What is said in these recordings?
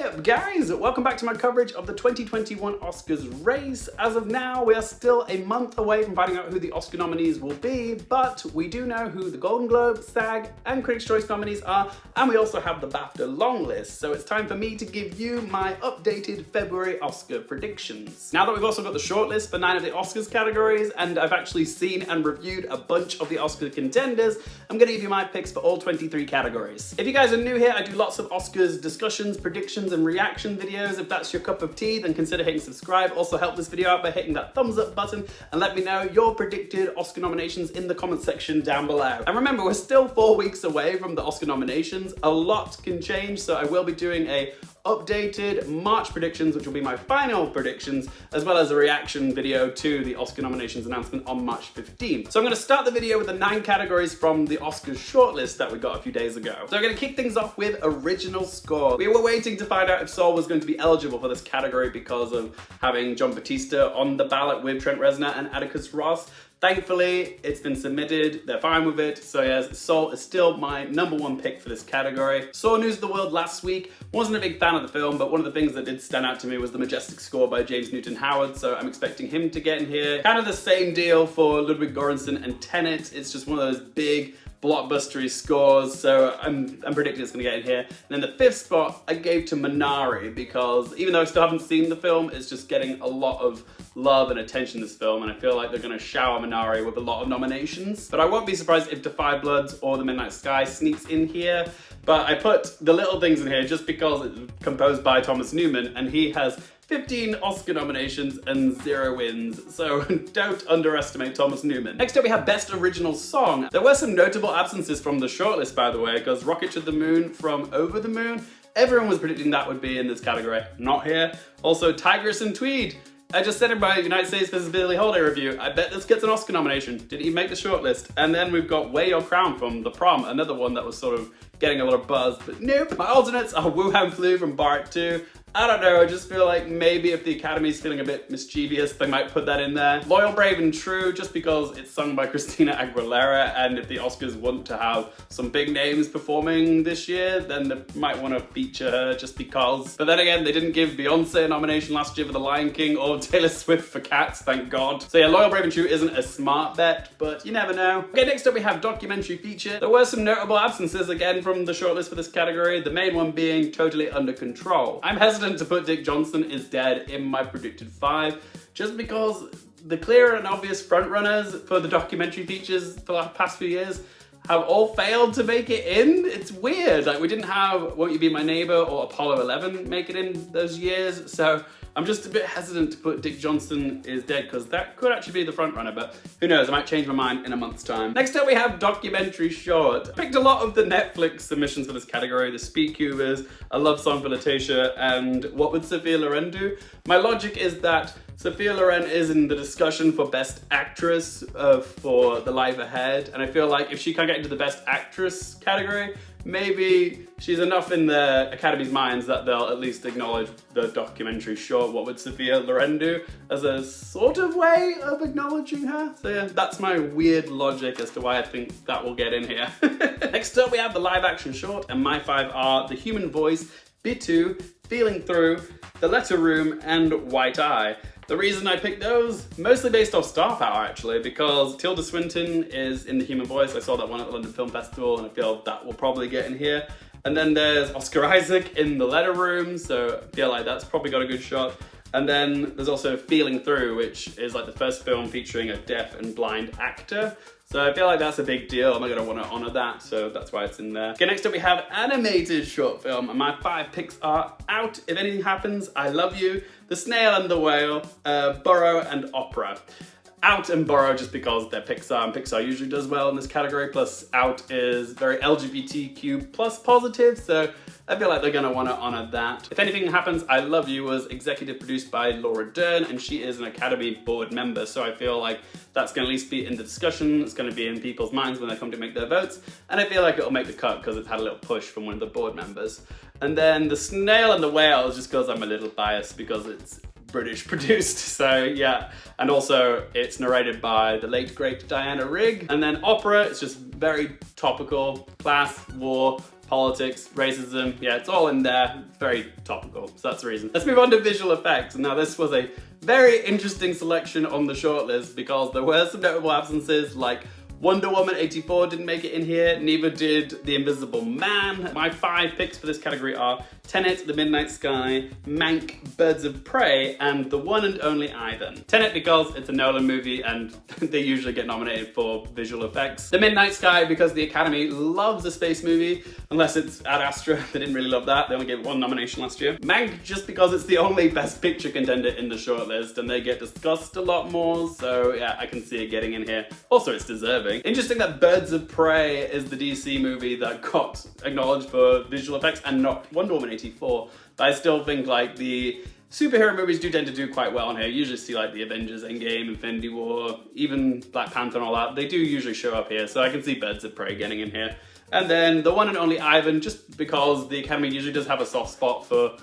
up, guys? Welcome back to my coverage of the 2021 Oscars race. As of now, we are still a month away from finding out who the Oscar nominees will be, but we do know who the Golden Globe, SAG, and Critics' Choice nominees are, and we also have the BAFTA long list. So it's time for me to give you my updated February Oscar predictions. Now that we've also got the shortlist for 9 of the Oscars categories, and I've actually seen and reviewed a bunch of the Oscar contenders, I'm gonna give you my picks for all 23 categories. If you guys are new here, I do lots of Oscars discussions, predictions, and reaction videos. If that's your cup of tea, then consider hitting subscribe. Also help this video out by hitting that thumbs up button and let me know your predicted Oscar nominations in the comment section down below. And remember, we're still 4 weeks away from the Oscar nominations. A lot can change, so I will be doing a updated March predictions, which will be my final predictions, as well as a reaction video to the Oscar nominations announcement on March 15th. So I'm gonna start the video with the 9 categories from the Oscars shortlist that we got a few days ago. So I'm gonna kick things off with original score. We were waiting to find out if Soul was going to be eligible for this category because of having John Batista on the ballot with Trent Reznor and Atticus Ross. Thankfully, it's been submitted, they're fine with it, so yes, Soul is still my #1 pick for this category. Saw News of the World last week, wasn't a big fan of the film, but one of the things that did stand out to me was the majestic score by James Newton Howard, so I'm expecting him to get in here. Kind of the same deal for Ludwig Göransson and Tenet, it's just one of those big, blockbustery scores, so I'm predicting it's gonna get in here. And then the 5th spot I gave to Minari because even though I still haven't seen the film, it's just getting a lot of love and attention, this film, and I feel like they're gonna shower Minari with a lot of nominations. But I won't be surprised if Defy Bloods or The Midnight Sky sneaks in here. But I put The Little Things in here just because it's composed by Thomas Newman and he has 15 Oscar nominations and 0 wins, so don't underestimate Thomas Newman. Next up we have Best Original Song. There were some notable absences from the shortlist, by the way, because Rocket to the Moon from Over the Moon, everyone was predicting that would be in this category. Not here. Also Tigress and Tweed. I just said in my United States vs. Billie Holiday review, I bet this gets an Oscar nomination. Didn't even make the shortlist. And then we've got Wear Your Crown from The Prom, another one that was sort of getting a lot of buzz, but nope. My alternates are Wuhan Flu from Bart 2. I don't know, I just feel like maybe if the Academy's feeling a bit mischievous, they might put that in there. Loyal, Brave and True, just because it's sung by Christina Aguilera, and if the Oscars want to have some big names performing this year, then they might want to feature her just because. But then again, they didn't give Beyonce a nomination last year for The Lion King or Taylor Swift for Cats, thank God. So yeah, Loyal, Brave and True isn't a smart bet, but you never know. Okay, next up we have Documentary Feature. There were some notable absences again from the shortlist for this category, the main one being Totally Under Control. I'm hesitant to put Dick Johnson Is Dead in my predicted 5, just because the clear and obvious frontrunners for the documentary features for the past few years have all failed to make it in. It's weird, like we didn't have Won't You Be My Neighbor or Apollo 11 make it in those years, so I'm just a bit hesitant to put Dick Johnson Is Dead because that could actually be the front runner, but who knows, I might change my mind in a month's time. Next up we have Documentary Short. I picked a lot of the Netflix submissions for this category, The Speed Cubers, A Love Song for Letitia, and What Would Sophia Loren Do? My logic is that Sophia Loren is in the discussion for Best Actress for The Life Ahead, and I feel like if she can't get into the Best Actress category, maybe she's enough in the Academy's minds that they'll at least acknowledge the documentary short What Would Sophia Loren Do as a sort of way of acknowledging her. So yeah, that's my weird logic as to why I think that will get in here. Next up we have the live action short, and my 5 are The Human Voice, Bitu, Feeling Through, The Letter Room, and White Eye. The reason I picked those, mostly based off star power actually, because Tilda Swinton is in The Human Voice. I saw that one at the London Film Festival and I feel that will probably get in here. And then there's Oscar Isaac in The Letter Room, so I feel like that's probably got a good shot. And then there's also Feeling Through, which is like the first film featuring a deaf and blind actor. So I feel like that's a big deal. I'm gonna wanna honor that, so that's why it's in there. Okay, next up we have animated short film, and my 5 picks are Out, If Anything Happens, I Love You, The Snail and the Whale, Burrow, and Opera. Out and Burrow just because they're Pixar, and Pixar usually does well in this category, plus Out is very LGBTQ plus positive, so I feel like they're gonna wanna honor that. If Anything Happens, I Love You was executive produced by Laura Dern, and she is an Academy board member, so I feel like that's gonna at least be in the discussion, it's gonna be in people's minds when they come to make their votes, and I feel like it'll make the cut because it's had a little push from one of the board members. And then The Snail and the Whale is just because I'm a little biased because it's British produced, so yeah. And also it's narrated by the late great Diana Rigg. And then Opera, it's just very topical, class, war, politics, racism, yeah, it's all in there. Very topical, so that's the reason. Let's move on to visual effects. Now this was a very interesting selection on the shortlist because there were some notable absences, like Wonder Woman 84 didn't make it in here, neither did The Invisible Man. My 5 picks for this category are Tenet, The Midnight Sky, Mank, Birds of Prey, and the one and only Ivan. Tenet because it's a Nolan movie and they usually get nominated for visual effects. The Midnight Sky because the Academy loves a space movie, unless it's Ad Astra, they didn't really love that, they only gave it 1 nomination last year. Mank just because it's the only Best Picture contender in the shortlist and they get discussed a lot more, so yeah, I can see it getting in here. Also, it's deserving. Interesting that Birds of Prey is the DC movie that got acknowledged for visual effects and not Wonder Woman 84. But I still think like the superhero movies do tend to do quite well on here. You usually see like the Avengers, Endgame, Infinity War, even Black Panther and all that. They do usually show up here, so I can see Birds of Prey getting in here. And then the one and only Ivan, just because the Academy usually does have a soft spot for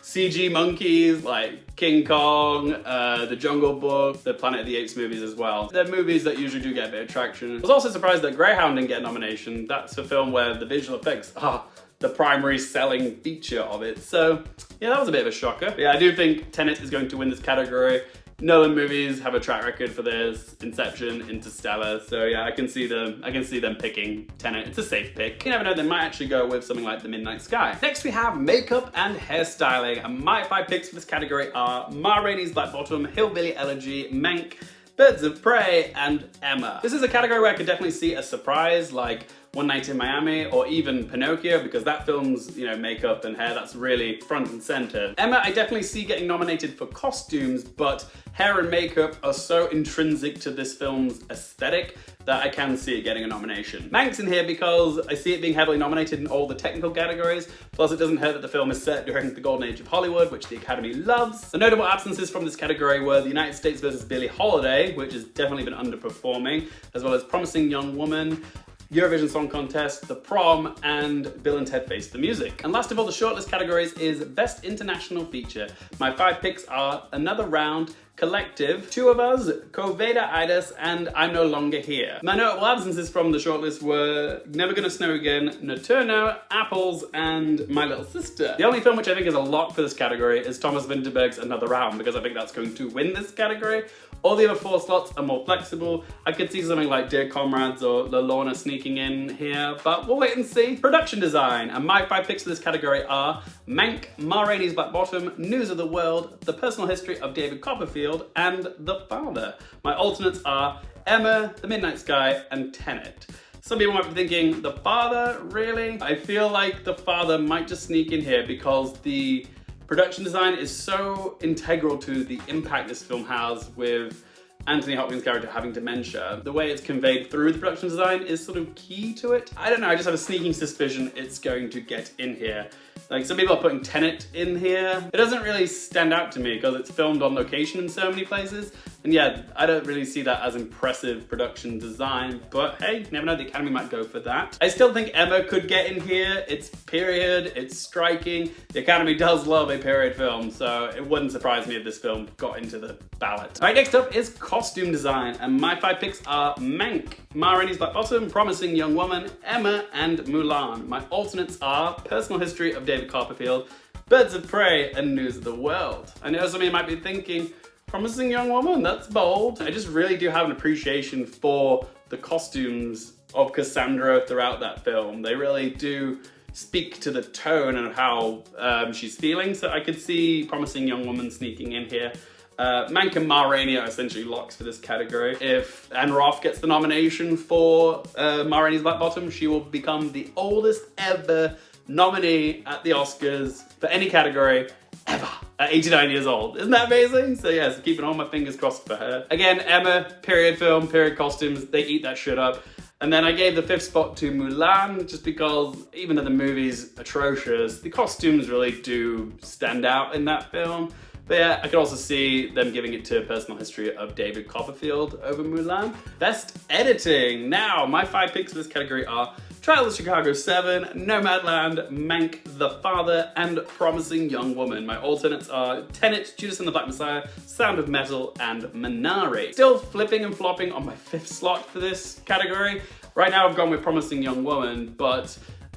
CG monkeys like King Kong, The Jungle Book, the Planet of the Apes movies as well. They're movies that usually do get a bit of traction. I was also surprised that Greyhound didn't get a nomination. That's a film where the visual effects are the primary selling feature of it. So yeah, that was a bit of a shocker. But yeah, I do think Tenet is going to win this category. Nolan movies have a track record for this, Inception, Interstellar, so yeah, I can see them picking Tenet. It's a safe pick. You never know, they might actually go with something like The Midnight Sky. Next we have makeup and hairstyling, and my 5 picks for this category are Ma Rainey's Black Bottom, Hillbilly Elegy, Mank, Birds of Prey, and Emma. This is a category where I could definitely see a surprise like One Night in Miami or even Pinocchio, because that film's, you know, makeup and hair, that's really front and center. Emma, I definitely see getting nominated for costumes, but hair and makeup are so intrinsic to this film's aesthetic that I can see it getting a nomination. Mank's in here because I see it being heavily nominated in all the technical categories, plus it doesn't hurt that the film is set during the golden age of Hollywood, which the Academy loves. The notable absences from this category were The United States vs. Billie Holiday, which has definitely been underperforming, as well as Promising Young Woman, Eurovision Song Contest, The Prom, and Bill and Ted Face the Music. And last of all the shortlist categories is Best International Feature. My 5 picks are Another Round, Collective, Two of Us, Coveda Idas, and I'm No Longer Here. My notable absences from the shortlist were Never Gonna Snow Again, Noturno, Apples, and My Little Sister. The only film which I think is a lock for this category is Thomas Vinterberg's Another Round, because I think that's going to win this category. All the other 4 slots are more flexible. I could see something like Dear Comrades or La Lorna sneaking in here, but we'll wait and see. Production design, and my 5 picks for this category are Mank, Ma Rainey's Black Bottom, News of the World, The Personal History of David Copperfield, and The Father. My alternates are Emma, The Midnight Sky, and Tenet. Some people might be thinking, The Father, really? I feel like The Father might just sneak in here because the production design is so integral to the impact this film has with Anthony Hopkins' character having dementia. The way it's conveyed through the production design is sort of key to it. I don't know, I just have a sneaking suspicion it's going to get in here. Like, some people are putting Tenet in here. It doesn't really stand out to me because it's filmed on location in so many places. And yeah, I don't really see that as impressive production design, but hey, you never know, the Academy might go for that. I still think Emma could get in here. It's period, it's striking. The Academy does love a period film, so it wouldn't surprise me if this film got into the ballot. All right, next up is costume design, and my 5 picks are Mank, Ma Rainey's Black Bottom, Promising Young Woman, Emma, and Mulan. My alternates are Personal History of David Copperfield, Birds of Prey, and News of the World. I know some of you might be thinking, Promising Young Woman, that's bold. I just really do have an appreciation for the costumes of Cassandra throughout that film. They really do speak to the tone and how she's feeling, so I could see Promising Young Woman sneaking in here. Mank and Ma Rainey are essentially locks for this category. If Anne Roth gets the nomination for Ma Rainey's Black Bottom, she will become the oldest ever nominee at the Oscars for any category ever at 89 years old. Isn't that amazing? So yes, keeping all my fingers crossed for her. Again, Emma, period film, period costumes, they eat that shit up. And then I gave the 5th spot to Mulan, just because even though the movie's atrocious, the costumes really do stand out in that film. But yeah, I could also see them giving it to Personal History of David Copperfield over Mulan. Best editing. Now, my 5 picks for this category are Trial of Chicago 7, Nomadland, Mank, The Father, and Promising Young Woman. My alternates are Tenet, Judas and the Black Messiah, Sound of Metal, and Minari. Still flipping and flopping on my 5th slot for this category. Right now I've gone with Promising Young Woman, but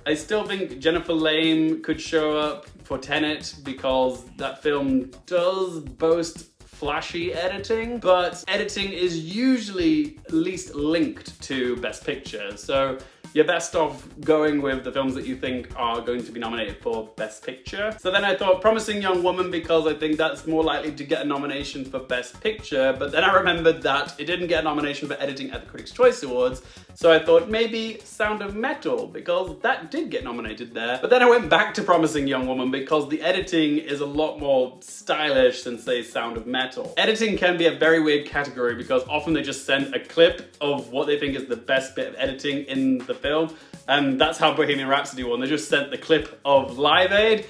I still think Jennifer Lame could show up for Tenet because that film does boast flashy editing, but editing is usually least linked to Best Picture. So you're best off going with the films that you think are going to be nominated for Best Picture. So then I thought Promising Young Woman because I think that's more likely to get a nomination for Best Picture, but then I remembered that it didn't get a nomination for editing at the Critics' Choice Awards, so I thought maybe Sound of Metal because that did get nominated there. But then I went back to Promising Young Woman because the editing is a lot more stylish than, say, Sound of Metal. Editing can be a very weird category because often they just send a clip of what they think is the best bit of editing in the film, and that's how Bohemian Rhapsody won. They just sent the clip of Live Aid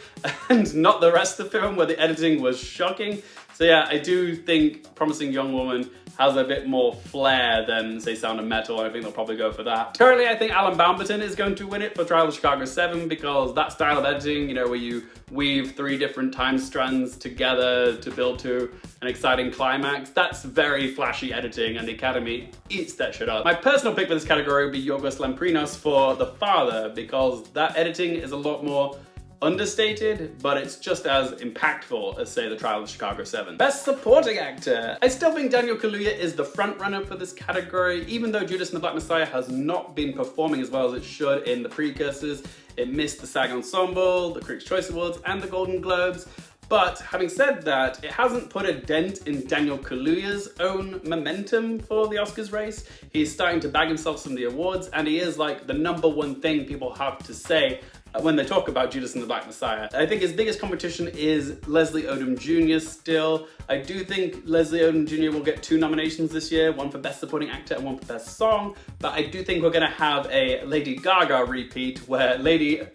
and not the rest of the film where the editing was shocking. So yeah, I do think Promising Young Woman has a bit more flair than, say, Sound of Metal, and I think they'll probably go for that. Currently, I think Alan Bamberton is going to win it for Trial of Chicago 7 because that style of editing, you know, where you weave 3 different time strands together to build to an exciting climax, that's very flashy editing, and the Academy eats that shit up. My personal pick for this category would be Yorgos Lanthimos for The Father because that editing is a lot more understated, but it's just as impactful as, say, The Trial of Chicago 7. Best Supporting Actor. I still think Daniel Kaluuya is the frontrunner for this category, even though Judas and the Black Messiah has not been performing as well as it should in the precursors. It missed the SAG Ensemble, the Critics' Choice Awards, and the Golden Globes. But having said that, it hasn't put a dent in Daniel Kaluuya's own momentum for the Oscars race. He's starting to bag himself some of the awards, and he is like the #1 thing people have to say when they talk about Judas and the Black Messiah. I think his biggest competition is Leslie Odom Jr. still. I do think Leslie Odom Jr. will get 2 nominations this year, one for Best Supporting Actor and one for Best Song, but I do think we're gonna have a Lady Gaga repeat where Leslie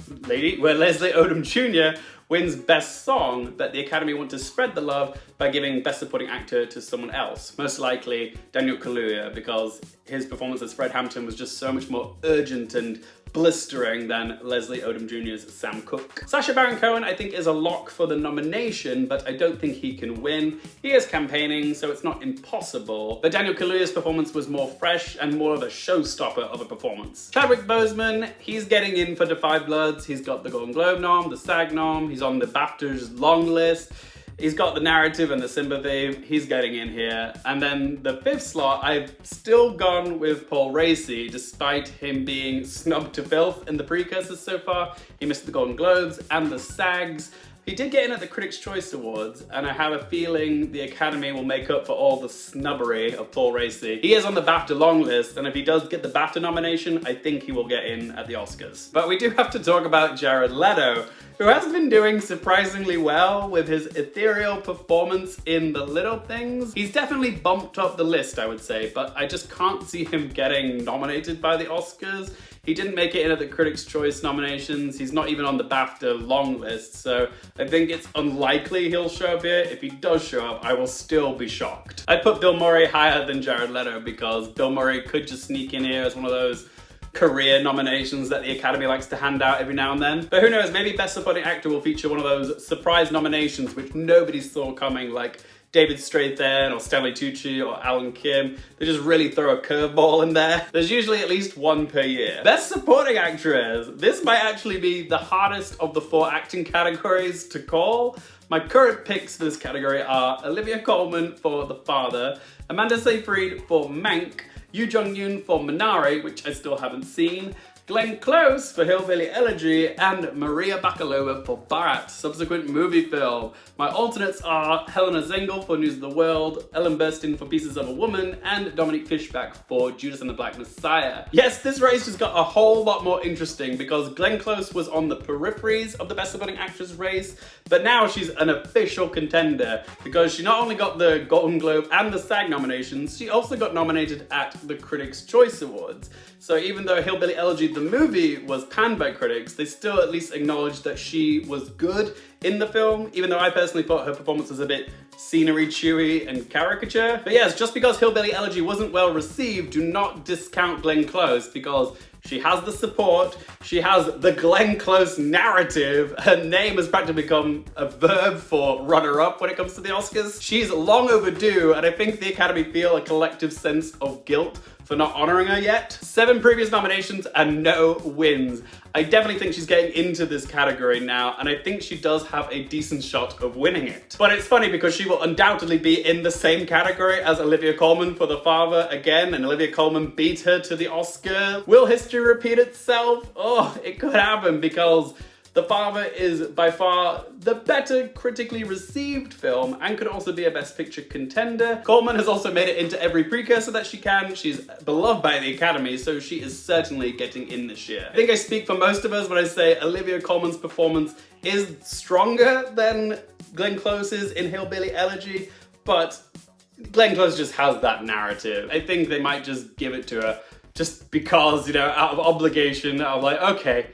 Odom Jr. wins Best Song, but the Academy want to spread the love by giving Best Supporting Actor to someone else, most likely Daniel Kaluuya, because his performance as Fred Hampton was just so much more urgent and blistering than Leslie Odom Jr.'s Sam Cooke. Sacha Baron Cohen, I think, is a lock for the nomination, but I don't think he can win. He is campaigning, so it's not impossible, but Daniel Kaluuya's performance was more fresh and more of a showstopper of a performance. Chadwick Boseman, he's getting in for Da 5 Bloods. He's got the Golden Globe nom, the SAG nom, he's on the BAFTA's long list. He's got the narrative and the sympathy, he's getting in here. And then the 5th slot, I've still gone with Paul Raci, despite him being snubbed to filth in the precursors so far. He missed the Golden Globes and the SAGs. He did get in at the Critics' Choice Awards, and I have a feeling the Academy will make up for all the snubbery of Paul Raci. He is on the BAFTA long list, and if he does get the BAFTA nomination, I think he will get in at the Oscars. But we do have to talk about Jared Leto, who has been doing surprisingly well with his ethereal performance in The Little Things. He's definitely bumped up the list, I would say, but I just can't see him getting nominated by the Oscars. He didn't make it in at the Critics' Choice nominations. He's not even on the BAFTA long list, so I think it's unlikely he'll show up here. If he does show up, I will still be shocked. I'd put Bill Murray higher than Jared Leto because Bill Murray could just sneak in here as one of those career nominations that the Academy likes to hand out every now and then. But who knows, maybe Best Supporting Actor will feature one of those surprise nominations which nobody saw coming, like David Strathairn or Stanley Tucci or Alan Kim. They just really throw a curveball in there. There's usually at least one per year. Best Supporting Actress. This might actually be the hardest of the 4 acting categories to call. My current picks for this category are Olivia Colman for The Father, Amanda Seyfried for Mank, Yoo Jung-yoon for Minari, which I still haven't seen, Glenn Close for Hillbilly Elegy, and Maria Bakalova for Borat, subsequent movie film. My alternates are Helena Zengel for News of the World, Ellen Burstyn for Pieces of a Woman, and Dominique Fishback for Judas and the Black Messiah. Yes, this race just got a whole lot more interesting because Glenn Close was on the peripheries of the Best Supporting Actress race, but now she's an official contender because she not only got the Golden Globe and the SAG nominations, she also got nominated at the Critics' Choice Awards. So even though Hillbilly Elegy, the movie, was panned by critics, they still at least acknowledged that she was good in the film, even though I personally thought her performance was a bit scenery chewy and caricature. But yes, just because Hillbilly Elegy wasn't well received, do not discount Glenn Close because she has the support, she has the Glenn Close narrative, her name has practically become a verb for runner-up when it comes to the Oscars. She's long overdue, and I think the Academy feel a collective sense of guilt for not honoring her yet. 7 previous nominations and no wins. I definitely think she's getting into this category now, and I think she does have a decent shot of winning it. But it's funny because she will undoubtedly be in the same category as Olivia Colman for The Father again, and Olivia Colman beat her to the Oscar. Will history repeat itself? Oh, it could happen, because The Father is by far the better critically received film and could also be a Best Picture contender. Colman has also made it into every precursor that she can. She's beloved by the Academy, so she is certainly getting in this year. I think I speak for most of us when I say Olivia Colman's performance is stronger than Glenn Close's in Hillbilly Elegy, but Glenn Close just has that narrative. I think they might just give it to her just because, you know, out of obligation, I'm like, okay,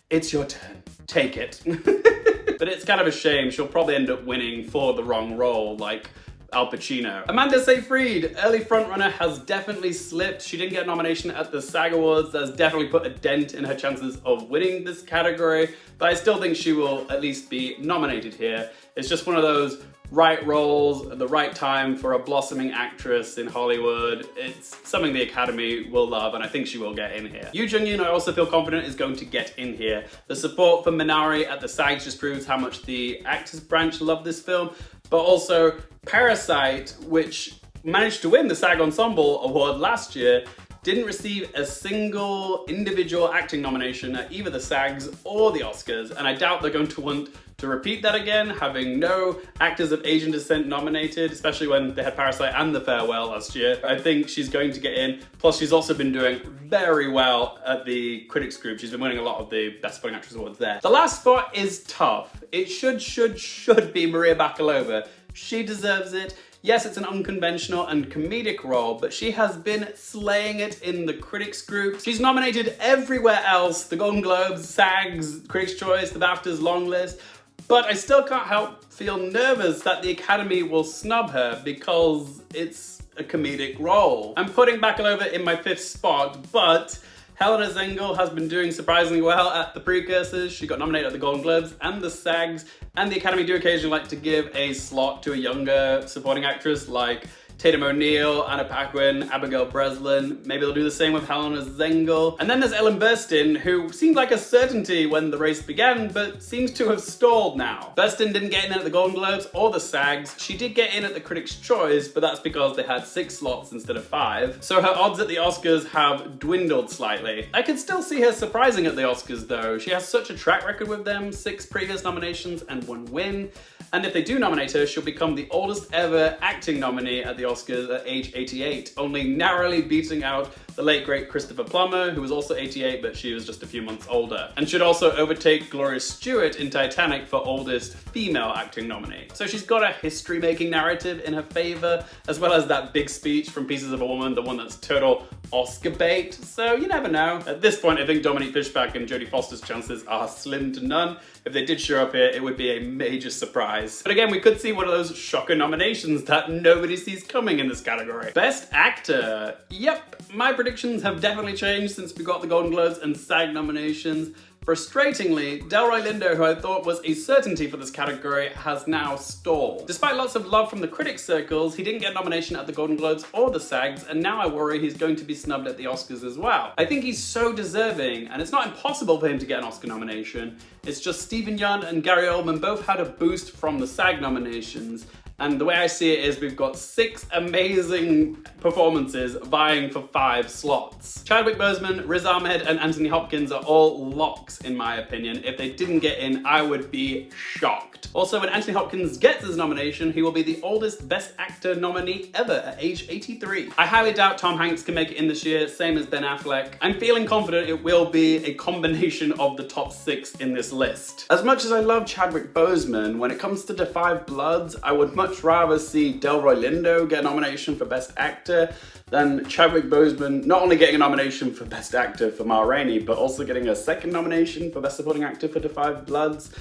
it's your turn. Take it. But it's kind of a shame. She'll probably end up winning for the wrong role, like Al Pacino. Amanda Seyfried, early frontrunner, has definitely slipped. She didn't get a nomination at the SAG Awards. That's definitely put a dent in her chances of winning this category, but I still think she will at least be nominated here. It's just one of those right roles at the right time for a blossoming actress in Hollywood. It's something the Academy will love, and I think she will get in here. Yoo Jung-yoon, I also feel confident, is going to get in here. The support for Minari at the SAGs just proves how much the actors branch love this film, but also Parasite, which managed to win the SAG Ensemble Award last year, didn't receive a single individual acting nomination at either the SAGs or the Oscars, and I doubt they're going to want to repeat that again, having no actors of Asian descent nominated, especially when they had Parasite and The Farewell last year. I think she's going to get in. Plus, she's also been doing very well at the critics group. She's been winning a lot of the Best Supporting Actress awards there. The last spot is tough. It should be Maria Bakalova. She deserves it. Yes, it's an unconventional and comedic role, but she has been slaying it in the critics group. She's nominated everywhere else, the Golden Globes, SAGs, Critics' Choice, the BAFTAs, long list, but I still can't help feel nervous that the Academy will snub her because it's a comedic role. I'm putting Bakalova in my 5th spot, but Helena Zengel has been doing surprisingly well at the precursors. She got nominated at the Golden Globes and the SAGs, and the Academy do occasionally like to give a slot to a younger supporting actress like Tatum O'Neal, Anna Paquin, Abigail Breslin. Maybe they'll do the same with Helena Zengel. And then there's Ellen Burstyn, who seemed like a certainty when the race began, but seems to have stalled now. Burstyn didn't get in at the Golden Globes or the SAGs. She did get in at the Critics' Choice, but that's because they had 6 slots instead of 5. So her odds at the Oscars have dwindled slightly. I could still see her surprising at the Oscars though. She has such a track record with them, 6 previous nominations and 1 win. And if they do nominate her, she'll become the oldest ever acting nominee at the Oscars at age 88, only narrowly beating out the late great Christopher Plummer, who was also 88, but she was just a few months older. And should also overtake Gloria Stewart in Titanic for oldest female acting nominee. So she's got a history-making narrative in her favor, as well as that big speech from Pieces of a Woman, the one that's total Oscar bait. So you never know. At this point, I think Dominique Fishback and Jodie Foster's chances are slim to none. If they did show up here, it would be a major surprise. But again, we could see one of those shocker nominations that nobody sees coming in this category. Best Actor. Yep, my predictions have definitely changed since we got the Golden Globes and SAG nominations. Frustratingly, Delroy Lindo, who I thought was a certainty for this category, has now stalled. Despite lots of love from the critics circles, he didn't get a nomination at the Golden Globes or the SAGs, and now I worry he's going to be snubbed at the Oscars as well. I think he's so deserving, and it's not impossible for him to get an Oscar nomination. It's just Stephen Yeun and Gary Oldman both had a boost from the SAG nominations, and the way I see it is we've got 6 amazing performances vying for 5 slots. Chadwick Boseman, Riz Ahmed, and Anthony Hopkins are all locks in my opinion. If they didn't get in, I would be shocked. Also, when Anthony Hopkins gets his nomination, he will be the oldest Best Actor nominee ever at age 83. I highly doubt Tom Hanks can make it in this year, same as Ben Affleck. I'm feeling confident it will be a combination of the top 6 in this list. As much as I love Chadwick Boseman, when it comes to Da 5 Bloods, I would much rather see Delroy Lindo get a nomination for Best Actor than Chadwick Boseman not only getting a nomination for Best Actor for Ma Rainey, but also getting a second nomination for Best Supporting Actor for Da 5 Bloods.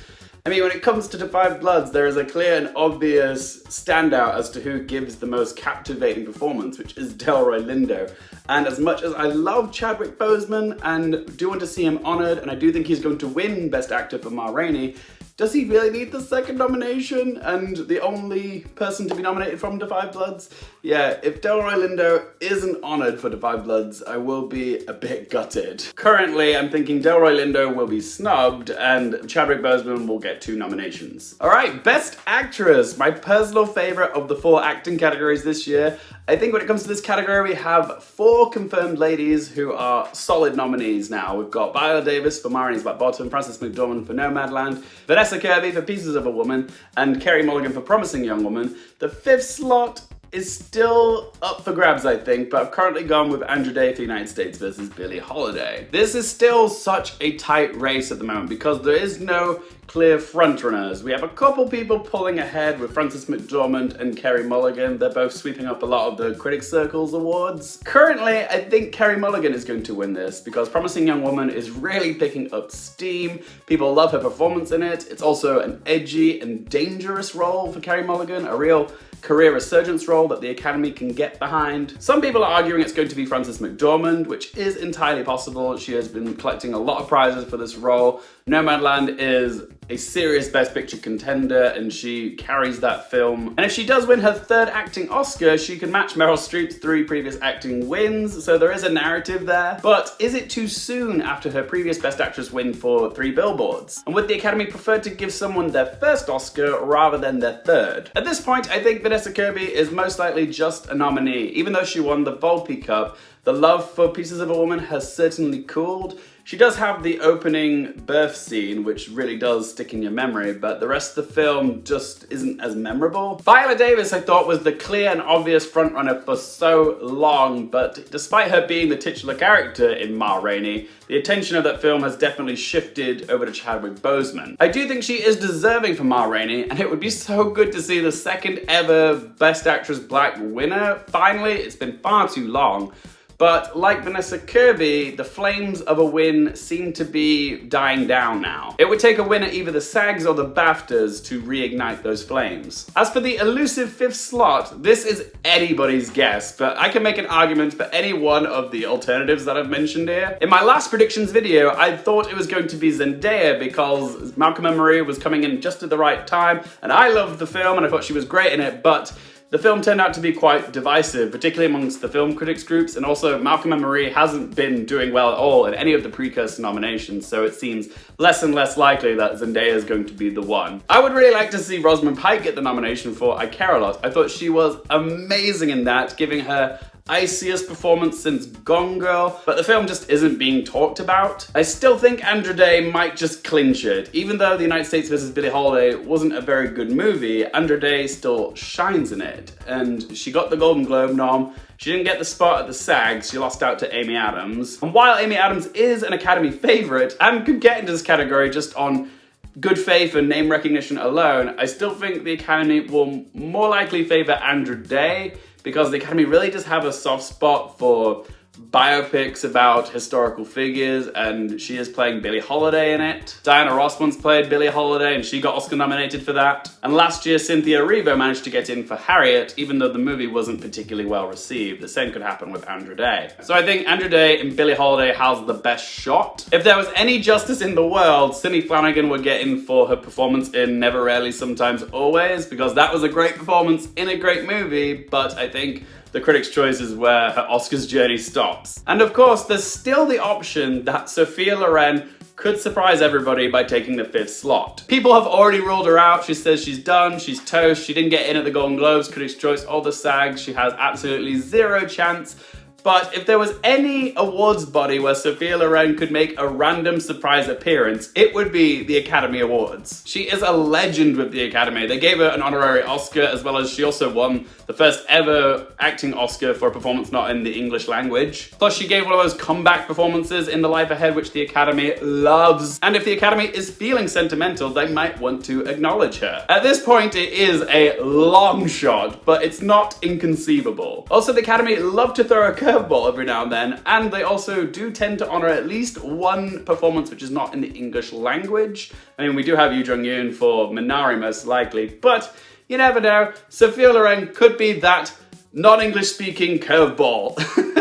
I mean, when it comes to Da 5 Bloods, there is a clear and obvious standout as to who gives the most captivating performance, which is Delroy Lindo. And as much as I love Chadwick Boseman and do want to see him honored, and I do think he's going to win Best Actor for Ma Rainey, does he really need the second nomination and the only person to be nominated from Da 5 Bloods? Yeah, if Delroy Lindo isn't honoured for Da 5 Bloods, I will be a bit gutted. Currently, I'm thinking Delroy Lindo will be snubbed and Chadwick Boseman will get 2 nominations. Alright, Best Actress, my personal favourite of the 4 acting categories this year. I think when it comes to this category, we have 4 confirmed ladies who are solid nominees now. We've got Viola Davis for Ma Rainey's Black Bottom, Frances McDormand for Nomadland, Vanessa Kirby for Pieces of a Woman, and Carey Mulligan for Promising Young Woman. The 5th slot is still up for grabs, I think, but I've currently gone with Andra Day for United States versus Billie Holiday. This is still such a tight race at the moment because there is no clear frontrunners. We have a couple people pulling ahead with Frances McDormand and Carey Mulligan. They're both sweeping up a lot of the Critics' Circles awards. Currently, I think Carey Mulligan is going to win this because Promising Young Woman is really picking up steam. People love her performance in it. It's also an edgy and dangerous role for Carey Mulligan, a real career resurgence role that the Academy can get behind. Some people are arguing it's going to be Frances McDormand, which is entirely possible. She has been collecting a lot of prizes for this role. Nomadland is a serious Best Picture contender and she carries that film. And if she does win her 3rd acting Oscar, she can match Meryl Streep's 3 previous acting wins, so there is a narrative there. But is it too soon after her previous Best Actress win for 3 Billboards? And would the Academy prefer to give someone their 1st Oscar rather than their 3rd? At this point, I think Vanessa Kirby is most likely just a nominee. Even though she won the Volpe Cup, the love for Pieces of a Woman has certainly cooled. She does have the opening birth scene, which really does stick in your memory, but the rest of the film just isn't as memorable. Viola Davis, I thought, was the clear and obvious frontrunner for so long, but despite her being the titular character in Ma Rainey, the attention of that film has definitely shifted over to Chadwick Boseman. I do think she is deserving for Ma Rainey, and it would be so good to see the 2nd ever Best Actress Black winner. Finally, it's been far too long. But like Vanessa Kirby, the flames of a win seem to be dying down now. It would take a win at either the SAGs or the BAFTAs to reignite those flames. As for the elusive 5th slot, this is anybody's guess, but I can make an argument for any one of the alternatives that I've mentioned here. In my last predictions video, I thought it was going to be Zendaya because Malcolm and Marie was coming in just at the right time, and I loved the film and I thought she was great in it, but the film turned out to be quite divisive, particularly amongst the film critics groups, and also Malcolm and Marie hasn't been doing well at all in any of the precursor nominations, so it seems less and less likely that Zendaya is going to be the one. I would really like to see Rosamund Pike get the nomination for I Care a Lot. I thought she was amazing in that, giving her iciest performance since Gone Girl, but the film just isn't being talked about. I still think Andra Day might just clinch it. Even though The United States vs. Billie Holiday wasn't a very good movie, Andra Day still shines in it. And she got the Golden Globe nom. She didn't get the spot at the SAGs, she lost out to Amy Adams. And while Amy Adams is an Academy favourite and could get into this category just on good faith and name recognition alone, I still think the Academy will more likely favour Andra Day because the Academy really does have a soft spot for biopics about historical figures, and she is playing Billie Holiday in it. Diana Ross once played Billie Holiday and she got Oscar nominated for that. And last year Cynthia Erivo managed to get in for Harriet, even though the movie wasn't particularly well received. The same could happen with Andra Day. So I think Andra Day and Billie Holiday has the best shot. If there was any justice in the world, Sidney Flanigan would get in for her performance in Never, Rarely, Sometimes, Always, because that was a great performance in a great movie, but I think the Critics' Choice is where her Oscars journey stops. And of course, there's still the option that Sophia Loren could surprise everybody by taking the 5th slot. People have already ruled her out. She says she's done, she's toast, she didn't get in at the Golden Globes, Critics' Choice, or the SAGs. She has absolutely zero chance. But if there was any awards body where Sophia Loren could make a random surprise appearance, it would be the Academy Awards. She is a legend with the Academy. They gave her an honorary Oscar, as well as she also won the first ever acting Oscar for a performance not in the English language. Plus, she gave one of those comeback performances in The Life Ahead, which the Academy loves. And if the Academy is feeling sentimental, they might want to acknowledge her. At this point, it is a long shot, but it's not inconceivable. Also, the Academy love to throw a curveball every now and they also do tend to honor at least one performance which is not in the English language. I mean, we do have Yoo Jung-yoon for Minari most likely, but you never know. Sophia Loren could be that non-English speaking curveball,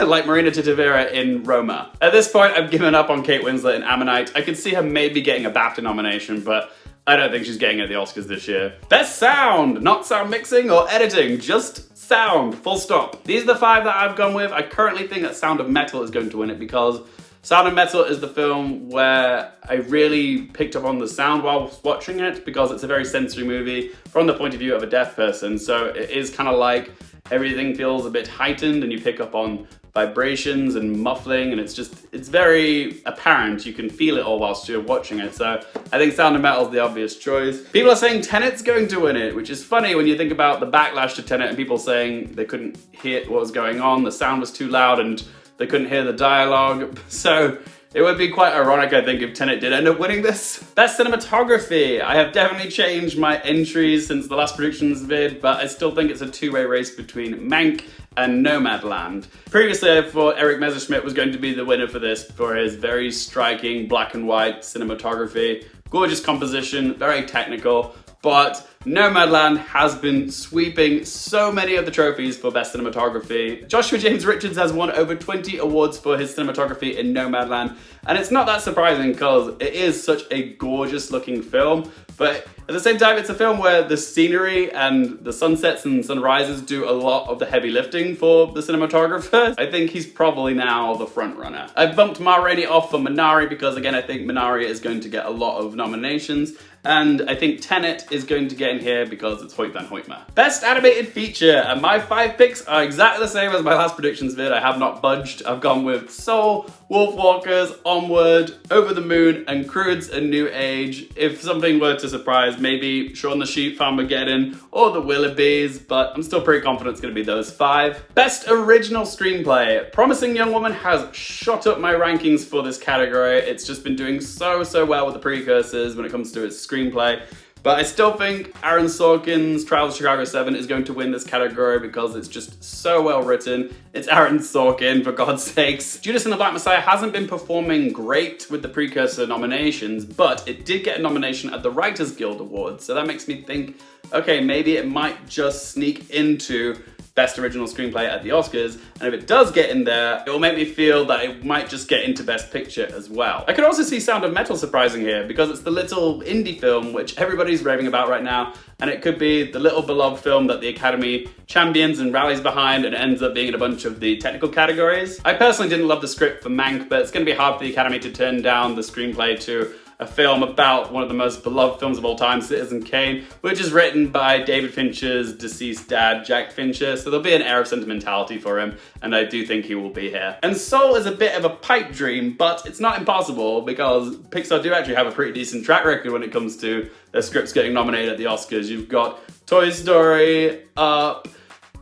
like Marina Titovera in Roma. At this point, I've given up on Kate Winslet in Ammonite. I could see her maybe getting a BAFTA nomination, but I don't think she's getting it at the Oscars this year. Best sound! Not sound mixing or editing, just sound, full stop. These are the 5 that I've gone with. I currently think that Sound of Metal is going to win it because Sound of Metal is the film where I really picked up on the sound while watching it because it's a very sensory movie from the point of view of a deaf person. So it is kind of like everything feels a bit heightened and you pick up on vibrations and muffling, and it's very apparent. You can feel it all whilst you're watching it. So I think Sound of Metal is the obvious choice. People are saying Tenet's going to win it, which is funny when you think about the backlash to Tenet and people saying they couldn't hear what was going on, the sound was too loud and they couldn't hear the dialogue. So it would be quite ironic, I think, if Tenet did end up winning this. Best cinematography. I have definitely changed my entries since the last predictions vid, but I still think it's a two-way race between Mank and Nomadland. Previously, I thought Eric Messerschmidt was going to be the winner for this for his very striking black and white cinematography. Gorgeous composition, very technical, but Nomadland has been sweeping so many of the trophies for Best Cinematography. Joshua James Richards has won over 20 awards for his cinematography in Nomadland, and it's not that surprising because it is such a gorgeous looking film, but at the same time it's a film where the scenery and the sunsets and sunrises do a lot of the heavy lifting for the cinematographer. I think he's probably now the front runner. I've bumped Ma Rainey off for Minari because again I think Minari is going to get a lot of nominations, and I think Tenet is going to get in here because it's Hoyt van Hoytma. Best animated feature, and my 5 picks are exactly the same as my last predictions vid. I have not budged. I've gone with Soul, Wolfwalkers, Onward, Over the Moon, and Croods: A New Age. If something were to surprise, maybe Shaun the Sheep, Farmageddon, or The Willoughbys, but I'm still pretty confident it's going to be those 5. Best original screenplay. Promising Young Woman has shot up my rankings for this category. It's just been doing so well with the precursors when it comes to its screenplay. But I still think Aaron Sorkin's Trials of Chicago 7 is going to win this category because it's just so well written. It's Aaron Sorkin, for God's sakes. Judas and the Black Messiah hasn't been performing great with the precursor nominations, but it did get a nomination at the Writers Guild Awards. So that makes me think, okay, maybe it might just sneak into Best Original Screenplay at the Oscars, and if it does get in there, it will make me feel that it might just get into Best Picture as well. I could also see Sound of Metal surprising here, because it's the little indie film which everybody's raving about right now, and it could be the little beloved film that the Academy champions and rallies behind and ends up being in a bunch of the technical categories. I personally didn't love the script for Mank, but it's going to be hard for the Academy to turn down the screenplay to a film about one of the most beloved films of all time, Citizen Kane, which is written by David Fincher's deceased dad, Jack Fincher, so there'll be an air of sentimentality for him, and I do think he will be here. And Soul is a bit of a pipe dream, but it's not impossible because Pixar do actually have a pretty decent track record when it comes to their scripts getting nominated at the Oscars. You've got Toy Story, Up,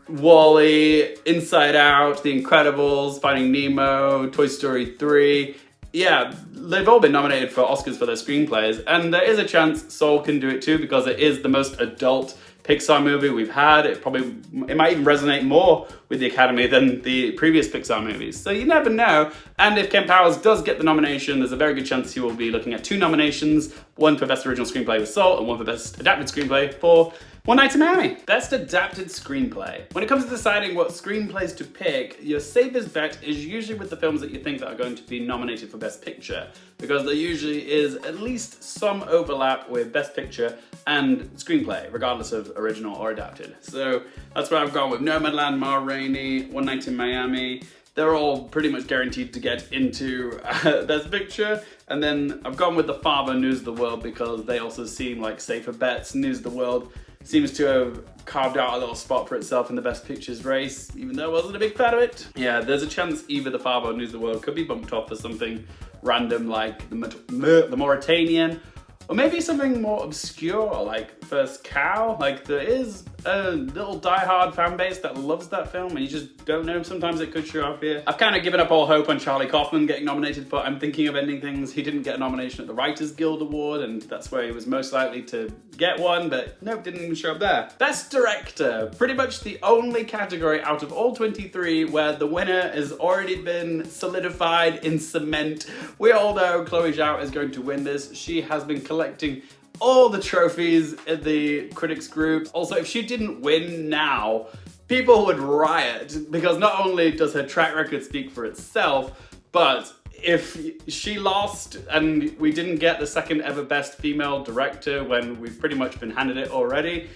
WALL-E, Inside Out, The Incredibles, Finding Nemo, Toy Story 3. Yeah, they've all been nominated for Oscars for their screenplays, and there is a chance Soul can do it too because it is the most adult Pixar movie we've had. It might even resonate more with the Academy than the previous Pixar movies. So you never know. And if Ken Powers does get the nomination, there's a very good chance he will be looking at 2 nominations, one for Best Original Screenplay with Soul and one for Best Adapted Screenplay for One Night in Miami. Best Adapted Screenplay. When it comes to deciding what screenplays to pick, your safest bet is usually with the films that you think that are going to be nominated for Best Picture, because there usually is at least some overlap with Best Picture and screenplay, regardless of original or adapted. So that's where I've gone with Nomadland, Ma Rainey, One Night in Miami. They're all pretty much guaranteed to get into Best Picture. And then I've gone with The Father, News of the World, because they also seem like safer bets. News of the World seems to have carved out a little spot for itself in the Best Pictures race, even though I wasn't a big fan of it. Yeah, there's a chance either The Father or News of the World could be bumped off for something random like the Mauritanian, or maybe something more obscure like First Cow. Like, there is a little diehard fan base that loves that film, and you just don't know, sometimes it could show up here. I've kind of given up all hope on Charlie Kaufman getting nominated for I'm Thinking of Ending Things. He didn't get a nomination at the Writers Guild Award, and that's where he was most likely to get one, but nope, didn't even show up there. Best Director, pretty much the only category out of all 23 where the winner has already been solidified in cement. We all know Chloe Zhao is going to win this. She has been collecting all the trophies in the critics group. Also, if she didn't win now, people would riot, because not only does her track record speak for itself, but if she lost and we didn't get the second ever Best Female Director when we've pretty much been handed it already,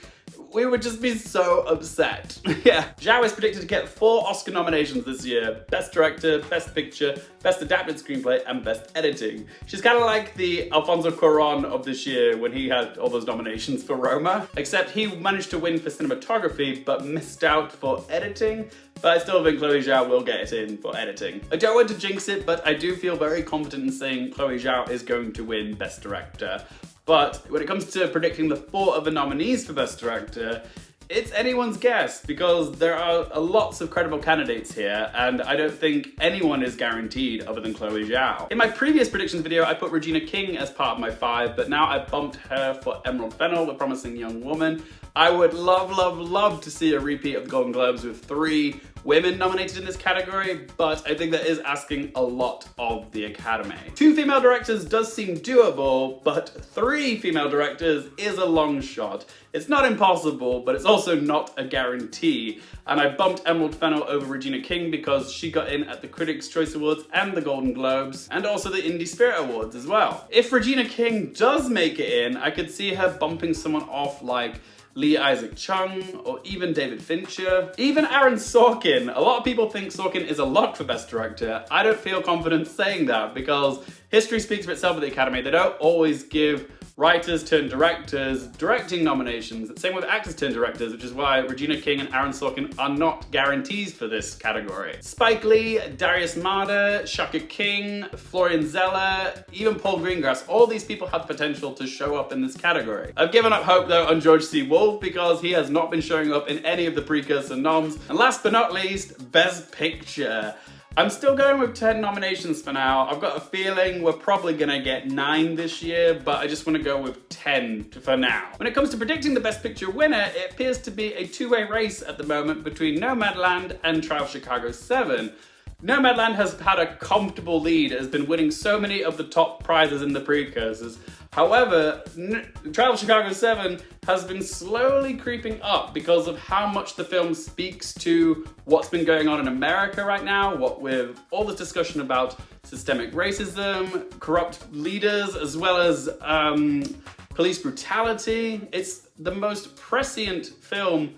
we would just be so upset. Yeah. Zhao is predicted to get 4 Oscar nominations this year. Best Director, Best Picture, Best Adapted Screenplay, and Best Editing. She's kind of like the Alfonso Cuarón of this year when he had all those nominations for Roma, except he managed to win for cinematography but missed out for editing. But I still think Chloe Zhao will get it in for editing. I don't want to jinx it, but I do feel very confident in saying Chloe Zhao is going to win Best Director. But when it comes to predicting the 4 other nominees for Best Director, it's anyone's guess, because there are lots of credible candidates here, and I don't think anyone is guaranteed other than Chloe Zhao. In my previous predictions video, I put Regina King as part of my 5, but now I've bumped her for Emerald Fennell, The Promising Young Woman. I would love to see a repeat of the Golden Globes with 3 women nominated in this category, but I think that is asking a lot of the Academy. 2 female directors does seem doable, but 3 female directors is a long shot. It's not impossible, but it's also not a guarantee. And I bumped Emerald Fennell over Regina King because she got in at the Critics' Choice Awards and the Golden Globes, and also the Indie Spirit Awards as well. If Regina King does make it in, I could see her bumping someone off like Lee Isaac Chung, or even David Fincher. Even Aaron Sorkin. A lot of people think Sorkin is a lock for Best Director. I don't feel confident saying that, because history speaks for itself at the Academy. They don't always give writers turned directors directing nominations. Same with actors turned directors, which is why Regina King and Aaron Sorkin are not guarantees for this category. Spike Lee, Darius Marder, Shaka King, Florian Zeller, even Paul Greengrass, all these people have potential to show up in this category. I've given up hope though on George C. Wolfe, because he has not been showing up in any of the precursor noms. And last but not least, Best Picture. I'm still going with 10 nominations for now. I've got a feeling we're probably gonna get 9 this year, but I just want to go with 10 for now. When it comes to predicting the Best Picture winner, it appears to be a 2-way race at the moment between Nomadland and Trial of Chicago 7. Nomadland has had a comfortable lead. It has been winning so many of the top prizes in the precursors. However, Trial of Chicago 7 has been slowly creeping up because of how much the film speaks to what's been going on in America right now, what with all this discussion about systemic racism, corrupt leaders, as well as police brutality. It's the most prescient film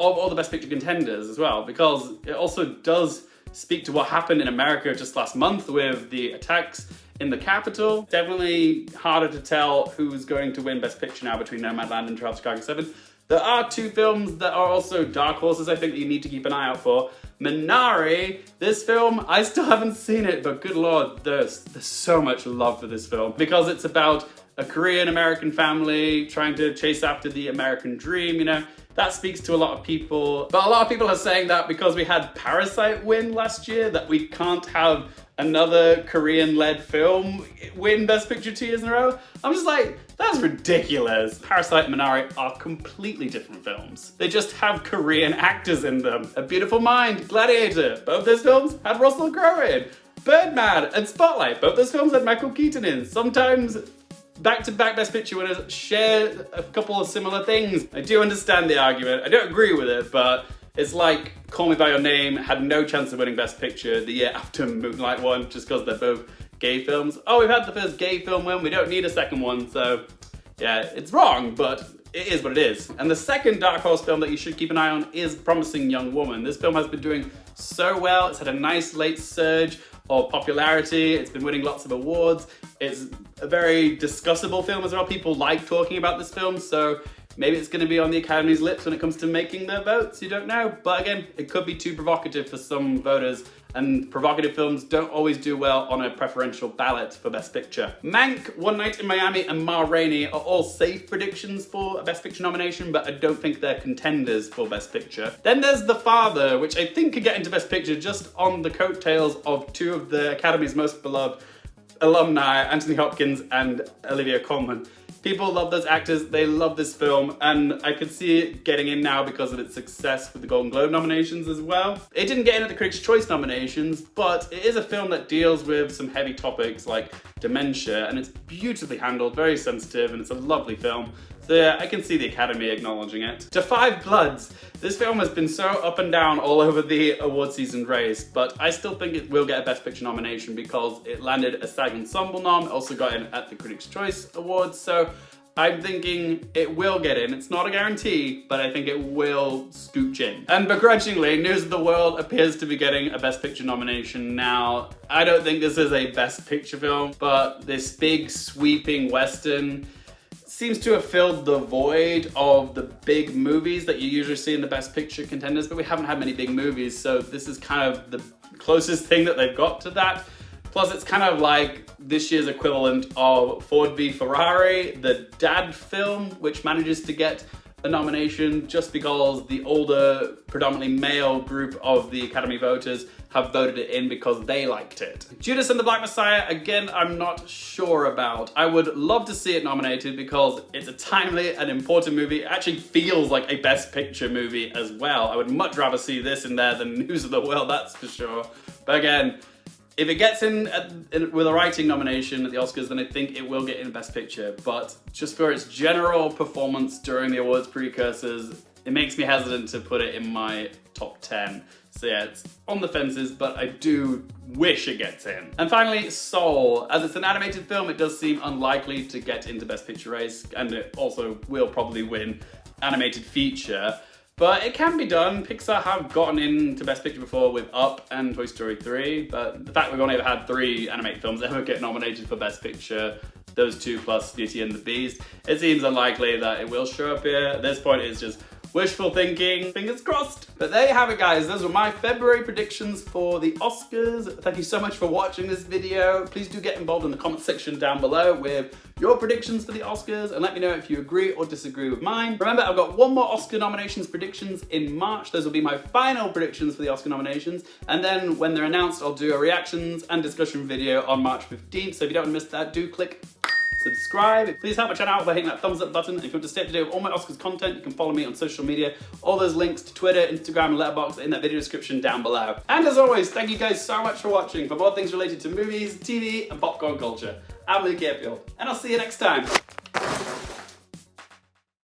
of all the Best Picture contenders as well, because it also does speak to what happened in America just last month with the attacks in the Capitol. Definitely harder to tell who's going to win Best Picture now between Nomadland and Trial of Chicago 7. There are 2 films that are also dark horses I think that you need to keep an eye out for. Minari, this film, I still haven't seen it, but good lord, there's so much love for this film, because it's about a Korean-American family trying to chase after the American dream, you know. That speaks to a lot of people, but a lot of people are saying that because we had Parasite win last year, that we can't have another Korean-led film win Best Picture 2 years in a row. I'm just like, that's ridiculous. Parasite and Minari are completely different films. They just have Korean actors in them. A Beautiful Mind, Gladiator, both those films had Russell Crowe in. Birdman and Spotlight, both those films had Michael Keaton in. Sometimes back-to-back Best Picture winners share a couple of similar things. I do understand the argument. I don't agree with it, but it's like Call Me By Your Name had no chance of winning Best Picture the year after Moonlight won, just because they're both gay films. Oh, we've had the first gay film win, we don't need a second one, so yeah, it's wrong, but it is what it is. And the second dark horse film that you should keep an eye on is Promising Young Woman. This film has been doing so well. It's had a nice late surge of popularity. It's been winning lots of awards. It's a very discussable film as well. People like talking about this film, so Maybe it's going to be on the Academy's lips when it comes to making their votes, you don't know. But again, it could be too provocative for some voters, and provocative films don't always do well on a preferential ballot for Best Picture. Mank, One Night in Miami, and Ma Rainey are all safe predictions for a Best Picture nomination, but I don't think they're contenders for Best Picture. Then there's The Father, which I think could get into Best Picture just on the coattails of two of the Academy's most beloved alumni, Anthony Hopkins and Olivia Colman. People love those actors, they love this film, and I could see it getting in now because of its success with the Golden Globe nominations as well. It didn't get in at the Critics' Choice nominations, but it is a film that deals with some heavy topics like dementia, and it's beautifully handled, very sensitive, and it's a lovely film. So yeah, I can see the Academy acknowledging it. To Five Bloods. This film has been so up and down all over the award season race, but I still think it will get a Best Picture nomination because it landed a SAG Ensemble nom, it also got in at the Critics' Choice Awards, so I'm thinking it will get in. It's not a guarantee, but I think it will scooch in. And begrudgingly, News of the World appears to be getting a Best Picture nomination now. I don't think this is a Best Picture film, but this big sweeping Western seems to have filled the void of the big movies that you usually see in the Best Picture contenders, but we haven't had many big movies, so this is kind of the closest thing that they've got to that. Plus, it's kind of like this year's equivalent of Ford v Ferrari, the dad film, which manages to get a nomination just because the older, predominantly male group of the Academy voters have voted it in because they liked it. Judas and the Black Messiah, again, I'm not sure about. I would love to see it nominated because it's a timely and important movie. It actually feels like a Best Picture movie as well. I would much rather see this in there than News of the World, that's for sure. But again, if it gets in with a writing nomination at the Oscars, then I think it will get in Best Picture. But just for its general performance during the awards precursors, it makes me hesitant to put it in my top 10. So yeah, it's on the fences, but I do wish it gets in. And finally, Soul. As it's an animated film, it does seem unlikely to get into Best Picture race, and it also will probably win animated feature. But it can be done. Pixar have gotten into Best Picture before with Up and Toy Story 3, but the fact we've only ever had 3 animated films ever get nominated for Best Picture, those 2 plus Beauty and the Beast, it seems unlikely that it will show up here. At this point, it's just wishful thinking, fingers crossed. But there you have it, guys. Those were my February predictions for the Oscars. Thank you so much for watching this video. Please do get involved in the comment section down below with your predictions for the Oscars and let me know if you agree or disagree with mine. Remember, I've got one more Oscar nominations predictions in March. Those will be my final predictions for the Oscar nominations. And then when they're announced, I'll do a reactions and discussion video on March 15th. So if you don't want to miss that, do click subscribe. Please help my channel out by hitting that thumbs up button. And if you want to stay up to date with all my Oscars content, you can follow me on social media. All those links to Twitter, Instagram, and Letterboxd are in that video description down below. And as always, thank you guys so much for watching. For more things related to movies, TV, and popcorn culture, I'm Luke Airfield, and I'll see you next time.